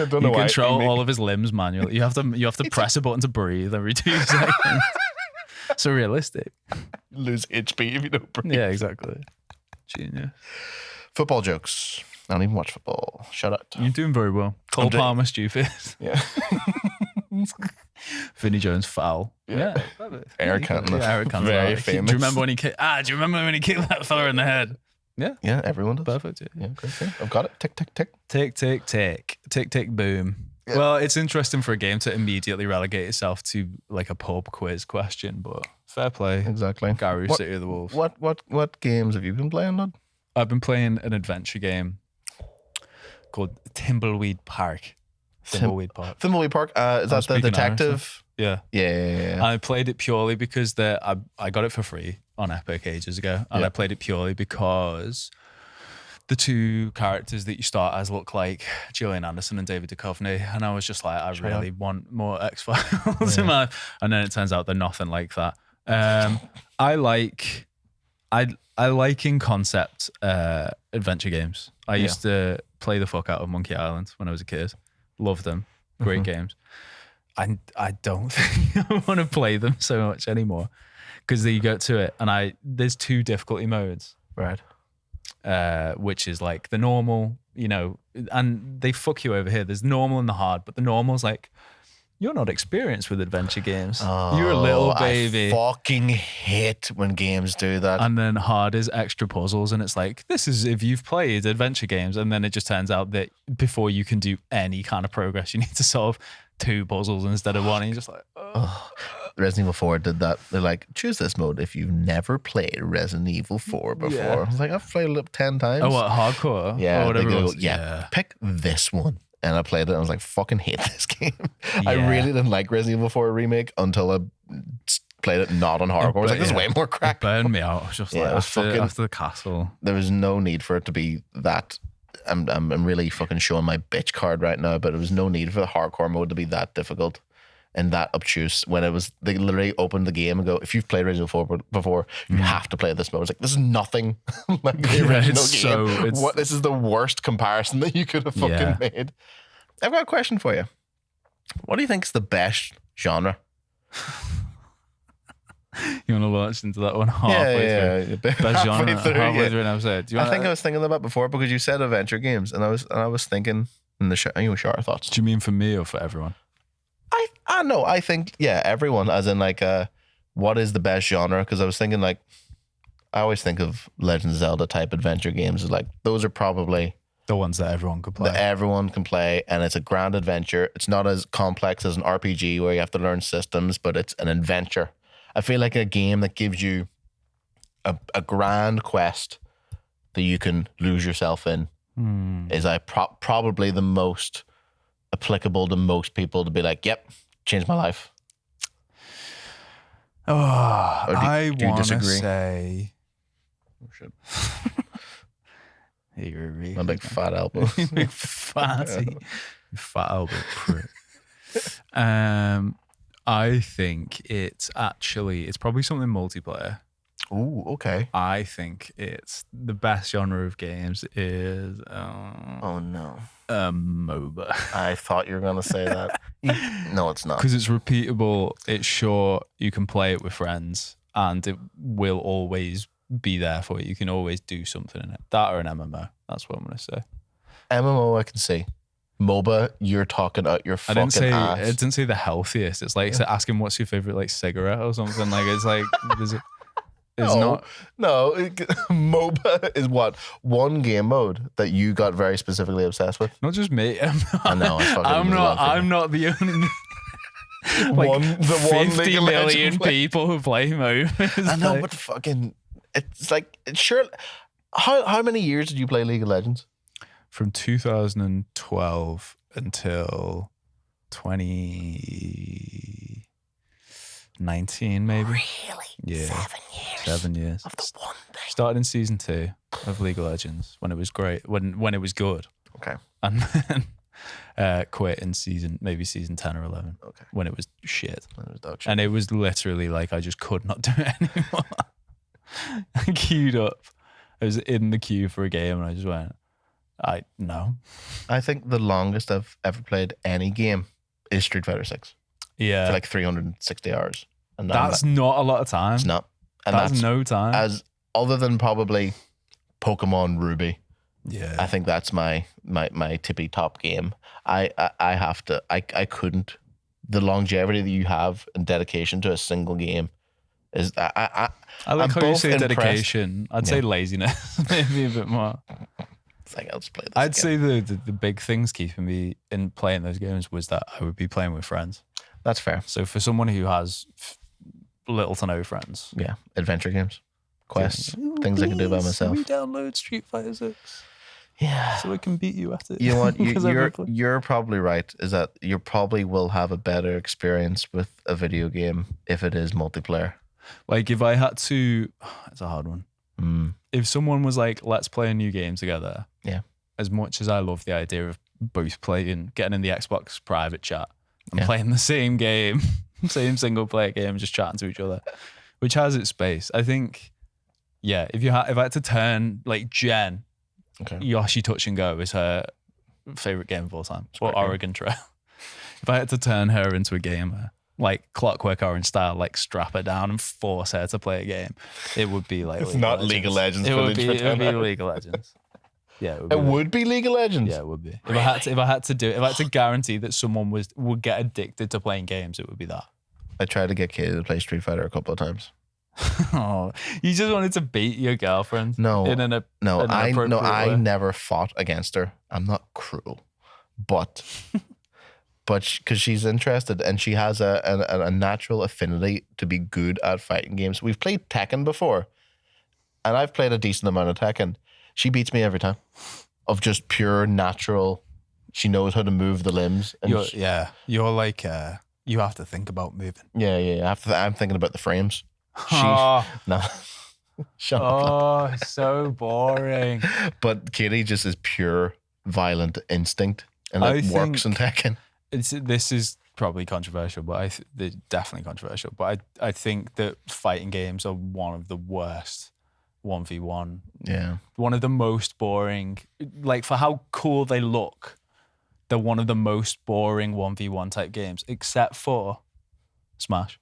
don't know you why. Control all of his limbs manually. You have to press a button to breathe every 2 seconds. So realistic. Lose HP if you don't breathe. Yeah, exactly. Genius. Football jokes. I don't even watch football. Shut up. You're doing very well. Cole Palmer, stupid. Yeah. Vinnie Jones, foul. Yeah. Eric Cantona. Yeah, Eric Cantona. Very famous. Do you remember when he kicked? Do you remember when he kicked that fella in the head? Yeah. Yeah, everyone does. Perfect. Yeah, great. Yeah, I've got it. Tick, tick, tick. Tick, tick, tick. Tick, tick, boom. Yeah. Well, it's interesting for a game to immediately relegate itself to like a pub quiz question, but fair play. Exactly. Gary, City of the Wolves. What games have you been playing, lad? I've been playing an adventure game called Thimbleweed Park. Thimbleweed Park. Thimbleweed Park. Is that the detective? Yeah. Yeah. I played it purely because I got it for free on Epic ages ago, and I played it purely because the two characters that you start as look like Gillian Anderson and David Duchovny, and I was just like, I really want more X-Files in my life. And then it turns out they're nothing like that. I like in concept adventure games. I used to play the fuck out of Monkey Island when I was a kid. Loved them. Great games. I don't think I want to play them so much anymore because you go to it and there's 2 difficulty modes. Right. Which is like the normal, and they fuck you over here. There's normal and the hard, but the normal's like, you're not experienced with adventure games. Oh, you're a little baby. I fucking hate when games do that. And then hard is extra puzzles, and it's like, this is if you've played adventure games, and then it just turns out that before you can do any kind of progress, you need to solve 2 puzzles instead of 1. And you're just like, Resident Evil 4 did that. They're like, choose this mode if you've never played Resident Evil 4 before. Yeah. I was like, I've played it 10 times. Oh, what, hardcore? Yeah, or whatever they it go, was. yeah, pick this one. And I played it and I was like, fucking hate this game. I Yeah. really didn't like Resident Evil 4 Remake until I played it not on hardcore. I was like, this is way more crack. It burned me out. I was just Yeah, like, it was after the castle. There was no need for it to be that. I'm really fucking showing my bitch card right now, but there was no need for the hardcore mode to be that difficult and that obtuse when they literally opened the game and go, if you've played Resident Evil 4 before, you have to play this mode. It's like, this is nothing like the original game. This is the worst comparison that you could have fucking made. I've got a question for you. What do you think is the best genre? You want to launch into that one halfway through? Best genre, halfway through an episode. I think I was thinking about before because you said adventure games, and I was thinking in the shower thoughts. Do you mean for me or for everyone? I know. I think everyone, as in like what is the best genre? Because I was thinking like I always think of Legend of Zelda type adventure games as like those are probably the ones that everyone could play. That everyone can play, and it's a grand adventure. It's not as complex as an RPG where you have to learn systems, but it's an adventure. I feel like a game that gives you a grand quest that you can lose yourself in is probably the most applicable to most people to be like, yep, changed my life. Oh, I do you want to disagree? say... Oh, shit. My big fat elbow. Big fatty. Fat elbow prick. I think it's probably something multiplayer. Ooh, okay. I think it's the best genre of games is oh no, MOBA. I thought you were gonna say that. No, it's not. Because it's repeatable, it's short, you can play it with friends, and it will always be there for you. You can always do something in it. That or an MMO. That's what I'm gonna say. MMO I can see. MOBA, you're talking out your fucking ass. I didn't say the healthiest. It's like asking what's your favorite like cigarette or something. Like it's like No, MOBA is what? One game mode that you got very specifically obsessed with? Not just me. I know. I'm not the only like the 50 million people who play MOBA. I know, but fucking it's like sure. How many years did you play League of Legends? From 2012 until 2019, maybe. Really? Yeah. 7 years. 7 years. Of the one thing. Started in season 2 of League of Legends when it was great, when it was good. Okay. And then quit in season 10 or 11. Okay. When it was shit. When it was dog shit. And it was literally like I just could not do it anymore. I queued up. I was in the queue for a game and I just went, no. I think the longest I've ever played any game is Street Fighter 6. Yeah. For like 360 hours. And that's not a lot of time. It's not. And that's no time. As other than probably Pokemon Ruby. Yeah. I think that's my tippy top game. I couldn't. The longevity that you have and dedication to a single game is I like how you say dedication. I'd say laziness, maybe a bit more. Like, I'll just play this I'd again. say the big things keeping me in playing those games was that I would be playing with friends. That's fair. So for someone who has little to no friends, yeah, adventure games, quests, things I can do by myself. We download Street Fighter 6. Yeah, so I can beat you at it. You know what? You're probably right. Is that you probably will have a better experience with a video game if it is multiplayer. Like if I had to, it's a hard one. If someone was like, let's play a new game together. Yeah. As much as I love the idea of both getting in the Xbox private chat and playing the same game, same single player game, just chatting to each other, which has its space. I think, yeah, if I had to turn like Jen, Yoshi Touch and Go is her favorite game of all time. Or Oregon Trail. If I had to turn her into a gamer, like Clockwork Orange style, like strap her down and force her to play a game, it would be like it's not League of Legends. It would be League of Legends. Yeah, it would be League of Legends. Yeah, it would be. Really? If I had to guarantee that someone would get addicted to playing games, it would be that. I tried to get Katie to play Street Fighter a couple of times. Oh, you just wanted to beat your girlfriend? No, I never fought against her. I'm not cruel, but but because she's interested and she has a natural affinity to be good at fighting games. We've played Tekken before, and I've played a decent amount of Tekken. She beats me every time, of just pure natural. She knows how to move the limbs. And you're like you have to think about moving. Yeah. I'm thinking about the frames. No. Shut up. Oh, so boring. But Katie just is pure violent instinct, and it works in Tekken. This is probably controversial, but definitely controversial. But I think that fighting games are one of the worst 1v1. Yeah. One of the most boring. Like, for how cool they look, they're one of the most boring 1v1 type games, except for Smash.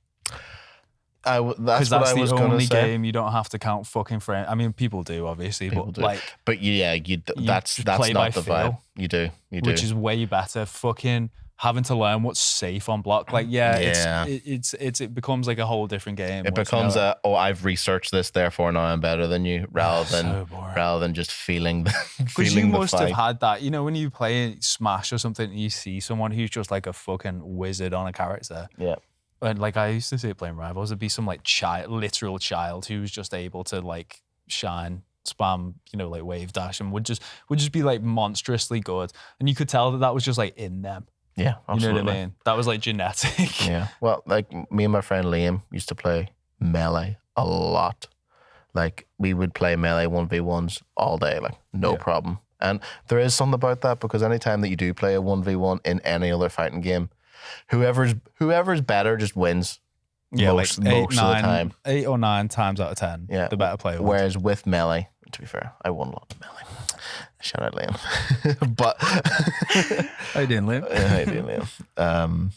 That's what I was the going to only say. game you don't have to count fucking frames. I mean, people do, obviously, but yeah, that's not the vibe. You do, which is way better. Fucking having to learn what's safe on block. Like, it becomes like a whole different game. It becomes I've researched this, therefore now I'm better than you, rather than just feeling because you must have had that. You know, when you play Smash or something, and you see someone who's just like a fucking wizard on a character. Yeah. And like I used to say playing Rivals, it'd be some like literal child who was just able to like shine, spam, you know, like wave dash, and would just be like monstrously good. And you could tell that was just like in them. Yeah, absolutely. You know what I mean? That was like genetic. Yeah. Well, like me and my friend Liam used to play Melee a lot. Like we would play Melee 1v1s all day, like no problem. And there is something about that, because anytime that you do play a 1v1 in any other fighting game, whoever's better just wins. Yeah, most of the time. 8 or 9 times out of 10. Yeah, the better player. Whereas with Melee, to be fair, I won a lot of Melee. Shout out Liam. But how you doing, Liam? How you doing, Liam?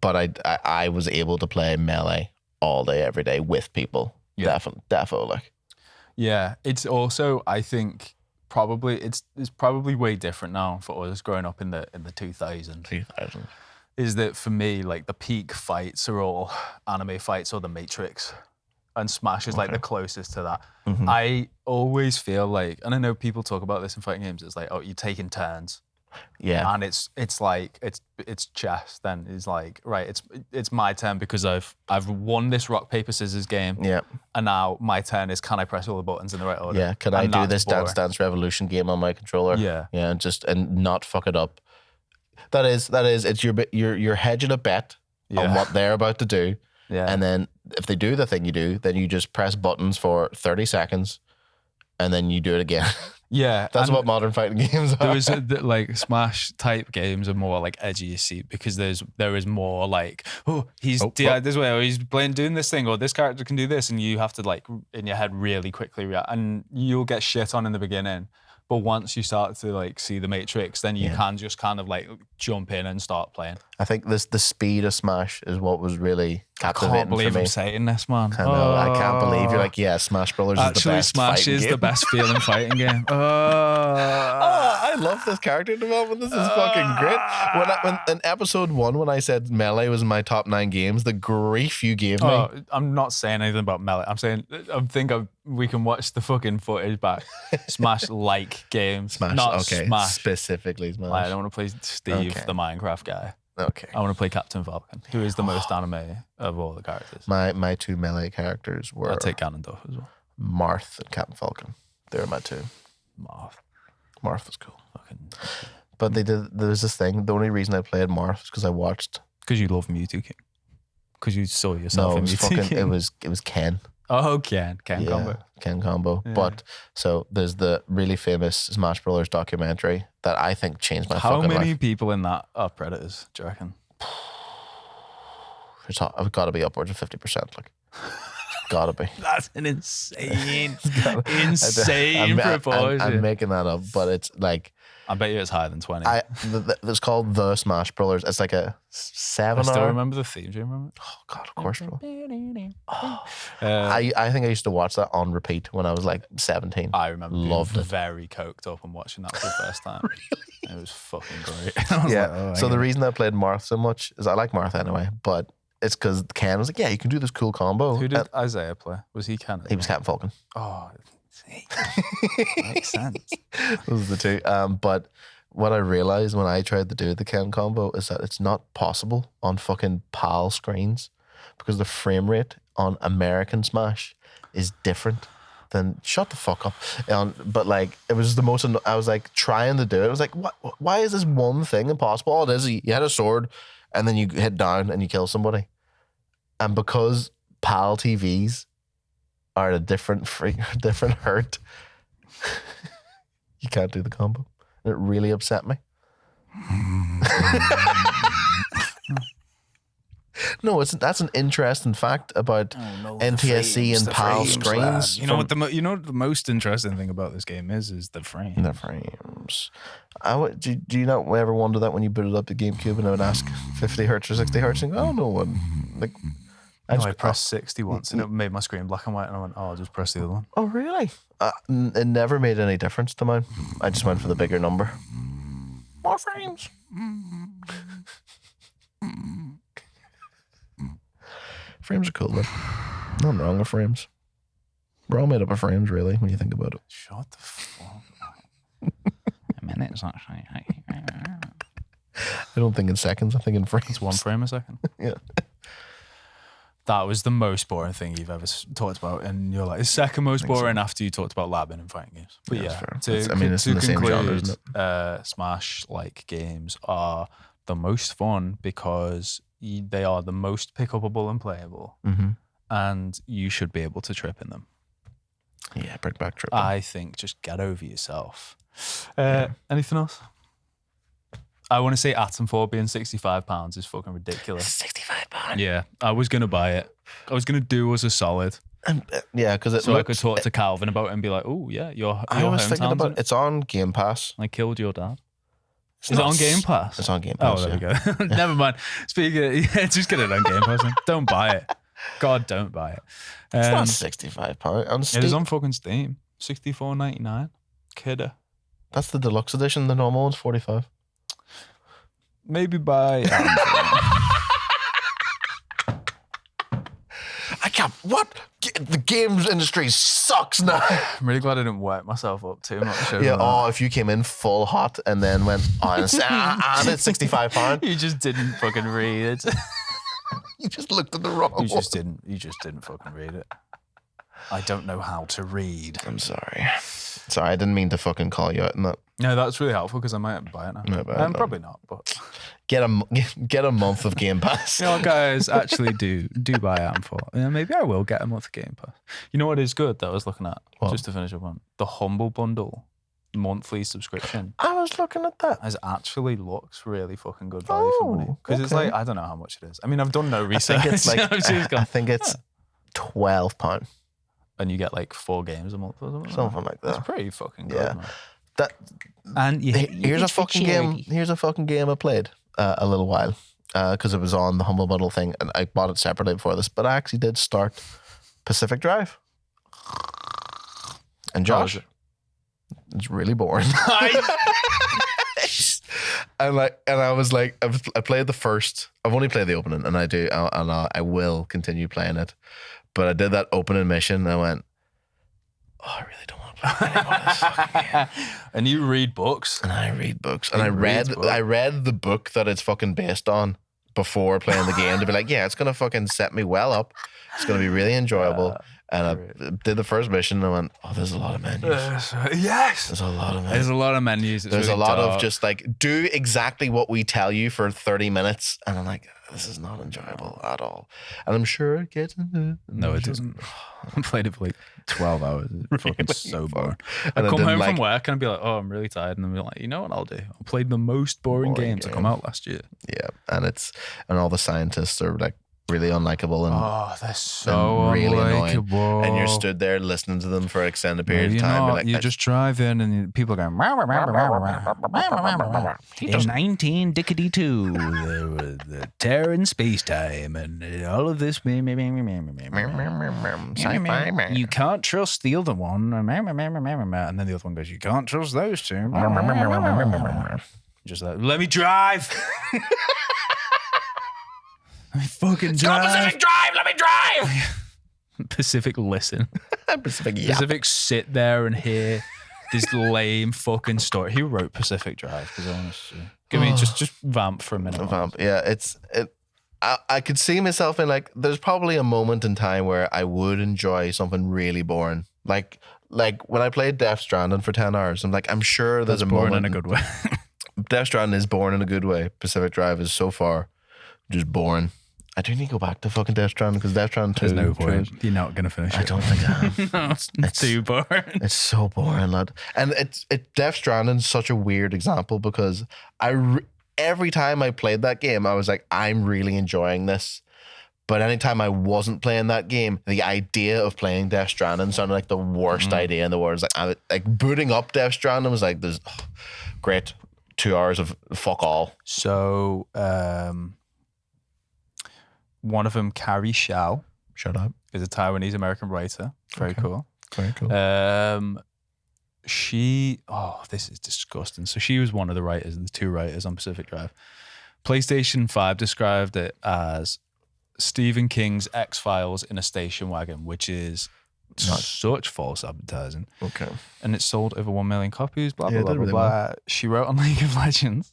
But I was able to play Melee all day, every day with people. Yeah. Definitely. Yeah, it's also, I think, probably it's probably way different now for us growing up in the 2000s. Is that for me, like the peak fights are all anime fights or The Matrix, and Smash is like the closest to that. Mm-hmm. I always feel like, and I know people talk about this in fighting games, it's like, oh, you're taking turns. Yeah. And it's like it's chess. Then it's like, right, it's my turn because I've won this rock paper scissors game. Yeah. And now my turn is, can I press all the buttons in the right order? Yeah. Can I do this Dance Dance Revolution game on my controller? Yeah. Yeah. And not fuck it up. That is. It's you're hedging a bet on what they're about to do. Yeah. And then if they do the thing you do, then you just press buttons for 30 seconds, and then you do it again. Yeah, that's what modern fighting games are. There is like Smash type games are more like edge of your seat, because there is more like, he's this way, or he's doing this thing, or this character can do this, and you have to like in your head really quickly react, and you'll get shit on in the beginning. But once you start to like see the Matrix, then you can just kind of like jump in and start playing. I think the speed of Smash is what was really captivating. I can't believe I'm saying this, man. I know. I can't believe you're like, Smash Brothers is the best. Smash is the best feeling fighting game. I love this character development. This is fucking great. When in episode 1, when I said Melee was in my top 9 games, the grief you gave me. I'm not saying anything about Melee. I'm saying we can watch the fucking footage back. Smash-like games. Smash, not okay. Smash. Specifically Smash. I don't want to play Steve, the Minecraft guy. Okay. I want to play Captain Falcon, who is the most anime of all the characters. My 2 Melee characters were... I'll take Ganondorf as well. Marth and Captain Falcon. They were my 2. Marth was cool. But there was this thing. The only reason I played Marth was because I watched... Because you love Mewtwo King. Because you saw yourself in Mewtwo King. It was Ken. Oh, Ken combo. Ken combo. Yeah. But so there's the really famous Smash Brothers documentary that I think changed my fucking life. How many people in that are predators, do you reckon? I've got to be upwards of 50%. Like, gotta be. That's an insane proportion. I'm making that up, but it's like, I bet you it's higher than 20. It's called The Smash Brothers. It's like a 7 I still remember the theme. Do you remember it? Oh, God, of course, bro. I think I used to watch that on repeat when I was like 17. I remember Loved it. Very coked up and watching that for the first time. Really? It was fucking great. So the reason I played Marth so much is I like Marth anyway, but it's because Ken was like, you can do this cool combo. Who did Isaiah play? Was he Ken? He was Captain Falcon. Oh, makes sense. Those are the 2. But what I realized when I tried to do the Ken combo is that it's not possible on fucking PAL screens because the frame rate on American Smash is different than shut the fuck up. But like it was the most. I was like trying to do it. I was like, what? Why is this one thing impossible? All it is, you had a sword, and then you hit down and you kill somebody, and because PAL TVs are a different hurt, you can't do the combo. And it really upset me. No, that's an interesting fact about NTSC and PAL screens. You know what the most interesting thing about this game is the frames. The frames. Do you not ever wonder that when you booted up the GameCube and I would ask 50 hertz or 60 hertz and go, oh no, like I pressed 60 once and it made my screen black and white and I went, oh, I'll just press the other one. Oh really? It never made any difference to mine. I just went for the bigger number. More frames. Frames are cool though. Nothing wrong with frames. We're all made up of frames, really, when you think about it. Shut the fuck up. A minute's actually. I don't think in seconds. I think in frames. It's 1 frame a second. Yeah. That was the most boring thing you've ever talked about, and you're like, the second most boring after you talked about labbing and fighting games. But yeah, to it's in the same genre, conclude, isn't it? Smash-like games are the most fun because they are the most pick-upable and playable, and you should be able to trip in them. Yeah, bring back trip. I think just get over yourself. Anything else? I want to say Atom4 being £65 is fucking ridiculous. £65? Yeah, I was going to buy it. I was going to do us a solid. Yeah, because I could talk to Calvin about it and be like, oh, yeah, your I was thinking about it. it's on Game Pass. I killed your dad. Is it on Game Pass? It's on Game Pass. Oh, there we go. Never mind. Speaking of, just get it on Game Pass. Don't buy it. God, don't buy it. It's not £65 on Steam. It is on fucking Steam. $64.99. Kidder. That's the deluxe edition. The normal one's $45. Maybe buy. I can't. What? The games industry sucks now. I'm really glad I didn't wet myself up too much. Yeah. Oh, if you came in full hot and then went and it's £65. You just didn't fucking read it. You just looked at the wrong one. You just didn't fucking read it. I don't know how to read. I'm sorry. Sorry, I didn't mean to fucking call you out on that. No, that's really helpful because I might buy it now. No, probably not, but get a month of Game Pass. You know what, guys, actually do buy Atom4. Yeah, maybe I will get a month of Game Pass. You know what is good that I was looking at? What? Just to finish up on the Humble Bundle monthly subscription. I was looking at that. It actually looks really fucking good value for money. Because it's like, I don't know how much it is. I mean, I've done no research. I think it's £12. And you get like 4 games a month or something. Something like that. That's pretty fucking good, man. And here's a fucking game. Here's a fucking game I played a little while because it was on the Humble Bundle thing, and I bought it separately before this. But I actually did start Pacific Drive. And Josh, it's really boring. And I was like, I played the first. I've only played the opening, and I will continue playing it. But I did that opening mission, and I went, oh, I really don't want to play anymore this fucking game. And you read books. And I read books. And I read the book that it's fucking based on before playing the game to be like, yeah, it's going to fucking set me well up. It's going to be really enjoyable. And I did the first mission and I went, oh, there's a lot of menus. Yes. There's a lot of menus. There's a lot of menus. There's really a lot of just like, do exactly what we tell you for 30 minutes. And I'm like, this is not enjoyable at all. And I'm sure it gets into it. No, it doesn't. I played it for like 12 hours. It's fucking so boring. And I come home from work and I'd be like, oh, I'm really tired. And I'd be like, you know what I'll do? I played the most boring game to come out last year. Yeah. And all the scientists are like really unlikable and they're so really unlikable. Annoying. And you're stood there listening to them for an extended period of time. Like, you're just driving and people are going, in 1992, the tear in space-time and all of this. You can't trust the other one. And then the other one goes, you can't trust those two. Just like, let me drive. Let me fucking drive. Pacific Drive, let me drive. Pacific listen. Pacific, yeah. Pacific sit there and hear this lame fucking story. Who wrote Pacific Drive? Because honestly, give me just vamp for a minute. Vamp, yeah. I could see myself in like. There's probably a moment in time where I would enjoy something really boring, like when I played Death Stranding for 10 hours. I'm sure there's That's a boring moment in a good way. Death Stranding is boring in a good way. Pacific Drive is so far just boring. I do need to go back to fucking Death Stranding because Death Stranding 2. There's no point. You're not going to finish it. I don't think I am. No, it's too boring. It's so boring, lad. And Death Stranding's such a weird example because every time I played that game, I was like, I'm really enjoying this. But anytime I wasn't playing that game, the idea of playing Death Stranding sounded like the worst idea in the world. Like booting up Death Stranding was like, this great 2 hours of fuck all. So, one of them, Carrie Shao. Shut up. Is a Taiwanese American writer. Very cool. Very cool. This is disgusting. So she was one of the writers, the 2 writers on Pacific Drive. PlayStation 5 described it as Stephen King's X-Files in a station wagon, which is such false advertising. Okay. And it sold over 1 million copies, blah, blah, blah, blah, blah. She wrote on League of Legends,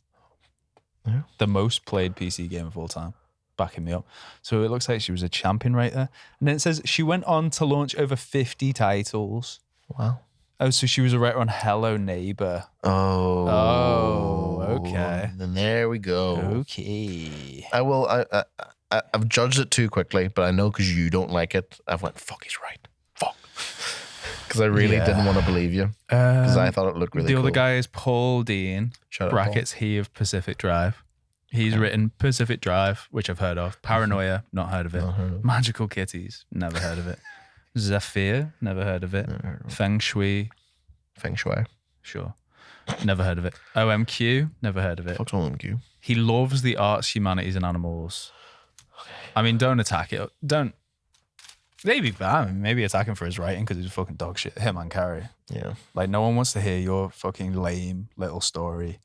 the most played PC game of all time. Backing me up. So it looks like she was a champion writer. And then it says she went on to launch over 50 titles. Wow. Oh, so she was a writer on Hello Neighbor. Oh, okay. Then there we go. Okay. I've judged it too quickly, but I know because you don't like it, I've went, fuck, he's right. Fuck. Because I really didn't want to believe you. Because I thought it looked really cool. The other guy is Paul Dean, brackets he of Pacific Drive. He's written Pacific Drive, which I've heard of. Paranoia, not heard of it. Magical Kitties, never heard of it. Zephyr, never heard of it. Feng Shui. Feng Shui. Sure. Never heard of it. OMQ, never heard of it. Fuck's OMQ? He loves the arts, humanities, and animals. I mean, don't attack it. Don't. Maybe attack him for his writing because he's fucking dog shit. Him and Carrie. Yeah. Like, no one wants to hear your fucking lame little story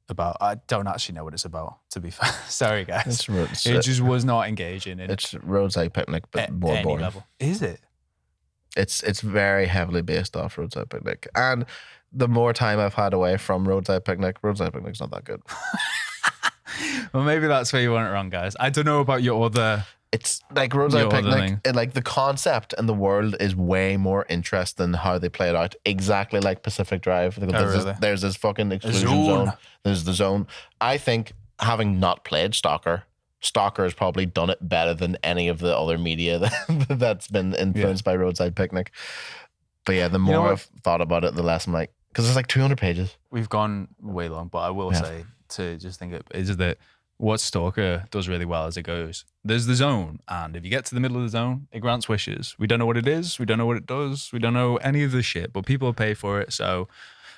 about. I don't actually know what it's about, to be fair. Sorry, guys. It just was not engaging. It's Roadside Picnic, but more boring. Level. Is it? It's very heavily based off Roadside Picnic. And the more time I've had away from Roadside Picnic's not that good. Well, maybe that's where you went wrong, guys. I don't know about your other. It's like Roadside Picnic, like the concept and the world is way more interesting than how they play it out. Exactly like Pacific Drive. There's this fucking exclusion zone. There's the zone. I think having not played Stalker has probably done it better than any of the other media that's been influenced by Roadside Picnic. But yeah, the more I've thought about it, the less I'm like, because it's like 200 pages. We've gone way long, but I will say to just think is that what Stalker does really well as it goes. There's the zone, and if you get to the middle of the zone, it grants wishes. We don't know what it is. We don't know what it does. We don't know any of the shit, but people pay for it. So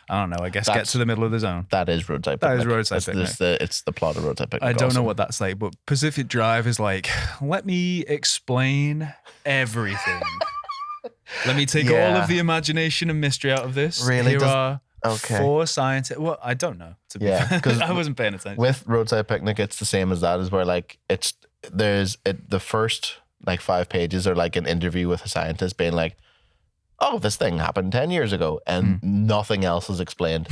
I don't know. I guess get to the middle of the zone. That is Roadside Picnic. That is Roadside Picnic. It's the plot of Roadside Picnic. I don't know what that's like, but Pacific Drive is like, let me explain everything. Let me take all of the imagination and mystery out of this. Really? Here are Okay. 4 scientists. Well, I don't know. To be fair, because I wasn't paying attention. With Roadside Picnic, it's the same as that. Is where like the first like 5 pages are like an interview with a scientist being like, "Oh, this thing happened 10 years ago," and nothing else is explained.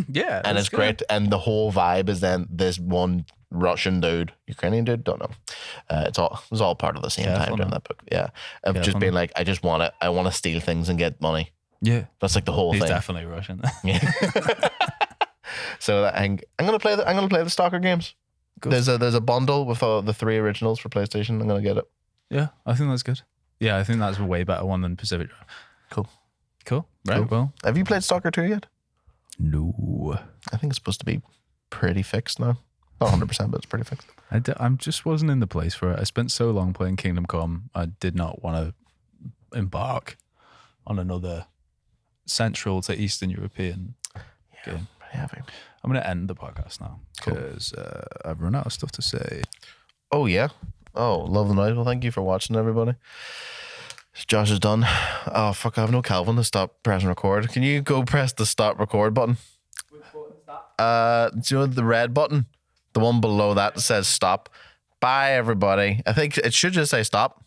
Yeah, and it's great. And the whole vibe is then this one Russian dude, Ukrainian dude, don't know. It was all part of the same time during that book. Yeah, of just being like, I want to steal things and get money. Yeah, that's like the whole thing. He's definitely Russian. Yeah. So I'm gonna play the Stalker games. Good. There's a bundle with the 3 originals for PlayStation. I'm gonna get it. Yeah, I think that's good. Yeah, I think that's a way better one than Pacific Drive. Cool. Right. Well, have you played Stalker 2 yet? No. I think it's supposed to be pretty fixed now. Not 100%, but it's pretty fixed. I just wasn't in the place for it. I spent so long playing Kingdom Come. I did not want to embark on another Central to Eastern European game. Heavy. I'm going to end the podcast now because I've run out of stuff to say. Oh, yeah. Oh, love the night. Well, thank you for watching, everybody. Josh is done. Oh, fuck, I have no Calvin to stop pressing record. Can you go press the stop record button? Which button is that? Do you know the red button? The one below that says stop. Bye, everybody. I think it should just say stop.